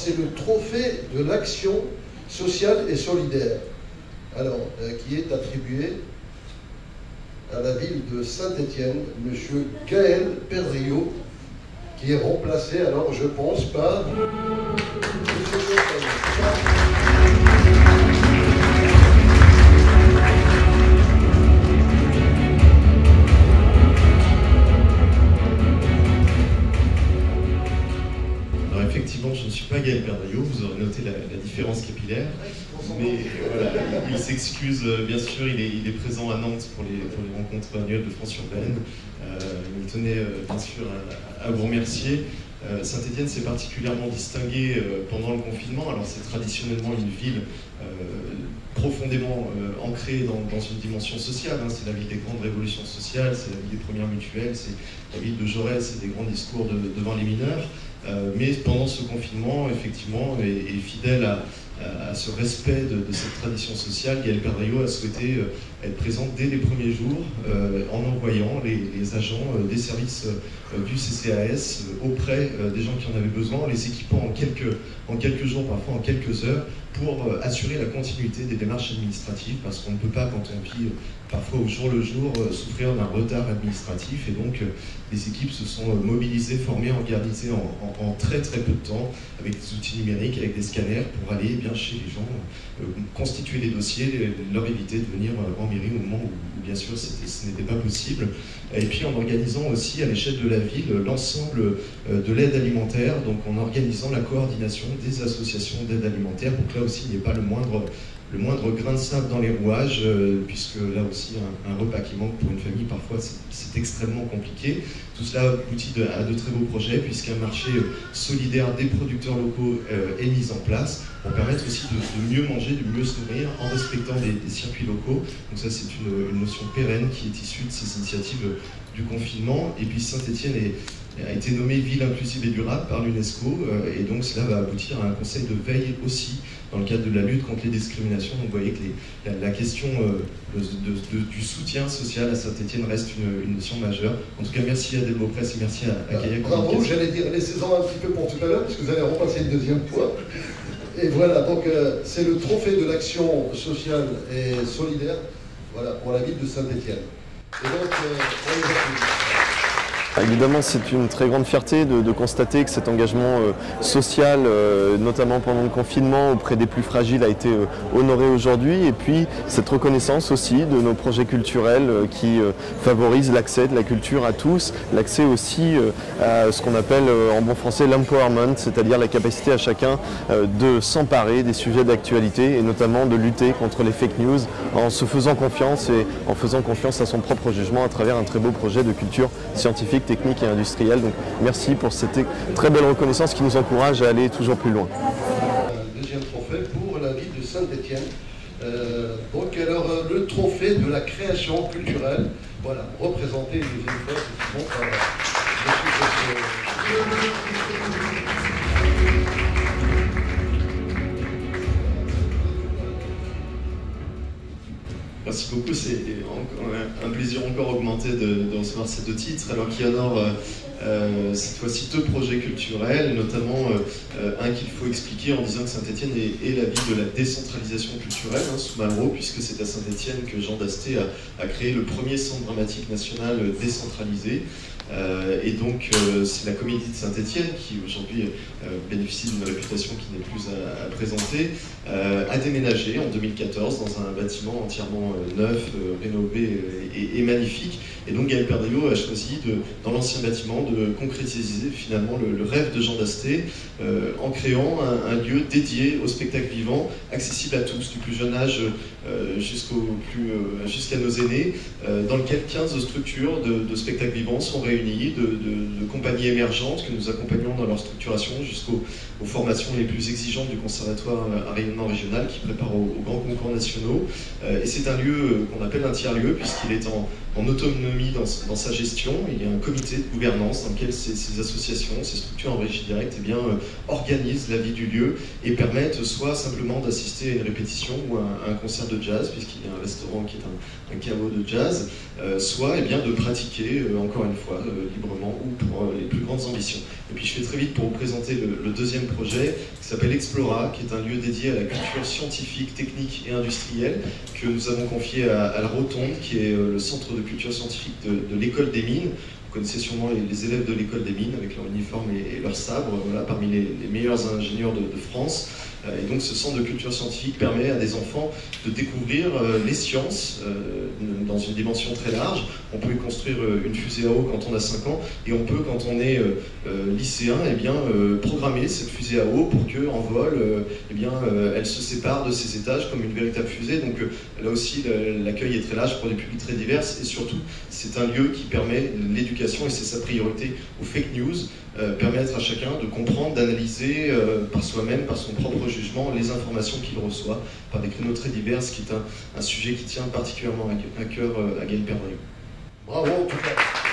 C'est le trophée de l'action sociale et solidaire, alors, qui est attribué à la ville de Saint-Étienne, M. Gaël Perdriau, qui est remplacé, alors je pense, par M. Alors effectivement, je ne suis pas Gaël Perdriau, vous aurez noté la différence capillaire, mais voilà, il s'excuse, bien sûr, il est présent à Nantes pour les rencontres annuelles de France Urbaine. Il tenait bien sûr à vous remercier. Saint-Étienne s'est particulièrement distinguée pendant le confinement. Alors c'est traditionnellement une ville profondément ancrée dans une dimension sociale. C'est la ville des grandes révolutions sociales, c'est la ville des premières mutuelles, c'est la ville de Jaurès et des grands discours devant les mineurs. Mais pendant ce confinement, effectivement, et fidèle à ce respect de cette tradition sociale, Gaël Perdriau a souhaité être présent dès les premiers jours en envoyant les agents des services du CCAS auprès des gens qui en avaient besoin, les équipant en quelques jours, parfois en quelques heures, pour assurer la continuité des démarches administratives, parce qu'on ne peut pas, quand on vit parfois au jour le jour, souffrir d'un retard administratif. Et donc les équipes se sont mobilisées, formées, organisées en très très peu de temps, avec des outils numériques, avec des scanners, pour aller bien chez les gens, constituer les dossiers, leur éviter de venir en mairie au moment où bien sûr ce n'était pas possible. Et puis en organisant aussi à l'échelle de la ville l'ensemble de l'aide alimentaire, donc en organisant la coordination des associations d'aide alimentaire, pour que là aussi il n'y ait pas le moindre grain de sable dans les rouages, puisque là aussi un repas qui manque pour une famille, parfois c'est extrêmement compliqué. Tout cela aboutit à de très beaux projets, puisqu'un marché solidaire des producteurs locaux est mis en place, pour permettre aussi de mieux manger, de mieux se nourrir, en respectant des circuits locaux. Donc ça c'est une notion pérenne qui est issue de ces initiatives du confinement. Et puis Saint-Étienne a été nommée ville inclusive et durable par l'UNESCO, et donc cela va aboutir à un conseil de veille aussi dans le cadre de la lutte contre les discriminations. Donc vous voyez que la question du soutien social à Saint-Étienne reste une notion majeure. En tout cas, merci à Delbo Presse et merci à Gaïa. Bravo, j'allais dire, laissez-en un petit peu pour tout à l'heure, parce que vous allez repasser une deuxième fois. Et voilà, donc c'est le trophée de l'action sociale et solidaire, voilà, pour la ville de Saint-Étienne. Et donc, on les applaudit. Évidemment, c'est une très grande fierté de constater que cet engagement social, notamment pendant le confinement, auprès des plus fragiles, a été honoré aujourd'hui. Et puis, cette reconnaissance aussi de nos projets culturels qui favorisent l'accès de la culture à tous, l'accès aussi à ce qu'on appelle en bon français l'empowerment, c'est-à-dire la capacité à chacun de s'emparer des sujets d'actualité et notamment de lutter contre les fake news en se faisant confiance et en faisant confiance à son propre jugement à travers un très beau projet de culture scientifique, technique et industrielle. Donc merci pour cette très belle reconnaissance qui nous encourage à aller toujours plus loin. Deuxième trophée pour la ville de Saint-Étienne. Donc alors le trophée de la création culturelle, voilà, représenté une deuxième fois par Merci beaucoup, c'est un plaisir encore augmenté de recevoir ces deux titres, alors qui honorent cette fois-ci deux projets culturels, notamment un qu'il faut expliquer en disant que Saint-Étienne est la ville de la décentralisation culturelle, sous Malraux, puisque c'est à Saint-Étienne que Jean Dasté a créé le premier centre dramatique national décentralisé. Et donc c'est la Comédie de Saint-Étienne qui aujourd'hui bénéficie d'une réputation qui n'est plus à présenter, a déménagé en 2014 dans un bâtiment entièrement neuf, rénové et magnifique. Et donc Gaël Perdriau a choisi dans l'ancien bâtiment de concrétiser finalement le rêve de Jean Dasté en créant un lieu dédié au spectacle vivant, accessible à tous, du plus jeune âge jusqu'à nos aînés, dans lequel 15 structures de spectacles vivants sont réunies, de compagnies émergentes que nous accompagnons dans leur structuration jusqu'aux formations les plus exigeantes du conservatoire à rayonnement régional qui prépare aux grands concours nationaux. Et c'est un lieu qu'on appelle un tiers-lieu puisqu'il est en en autonomie dans sa gestion. Il y a un comité de gouvernance dans lequel ces associations, ces structures en régie directe, eh bien, organisent la vie du lieu et permettent soit simplement d'assister à une répétition ou à un concert de jazz, puisqu'il y a un restaurant qui est un caveau de jazz, soit eh bien, de pratiquer, encore une fois, librement ou pour les plus grandes ambitions. Et puis je fais très vite pour vous présenter le deuxième projet qui s'appelle Explora, qui est un lieu dédié à la culture scientifique, technique et industrielle que nous avons confié à la Rotonde, qui est le centre de culture scientifique de l'école des mines. Vous connaissez sûrement les élèves de l'école des mines avec leur uniforme et leur sabre, voilà, parmi les meilleurs ingénieurs de France. Et donc ce centre de culture scientifique permet à des enfants de découvrir les sciences dans une dimension très large. On peut y construire une fusée à eau quand on a 5 ans et on peut, quand on est lycéen, eh bien, programmer cette fusée à eau pour qu'en vol, eh bien, elle se sépare de ses étages comme une véritable fusée. Donc là aussi, l'accueil est très large pour des publics très divers et surtout, c'est un lieu qui permet l'éducation et c'est sa priorité aux fake news. Permettre à chacun de comprendre, d'analyser par soi-même, par son propre jugement, les informations qu'il reçoit par des créneaux très divers, ce qui est un sujet qui tient particulièrement à cœur à Gaël Perdriau. Bravo en tout cas.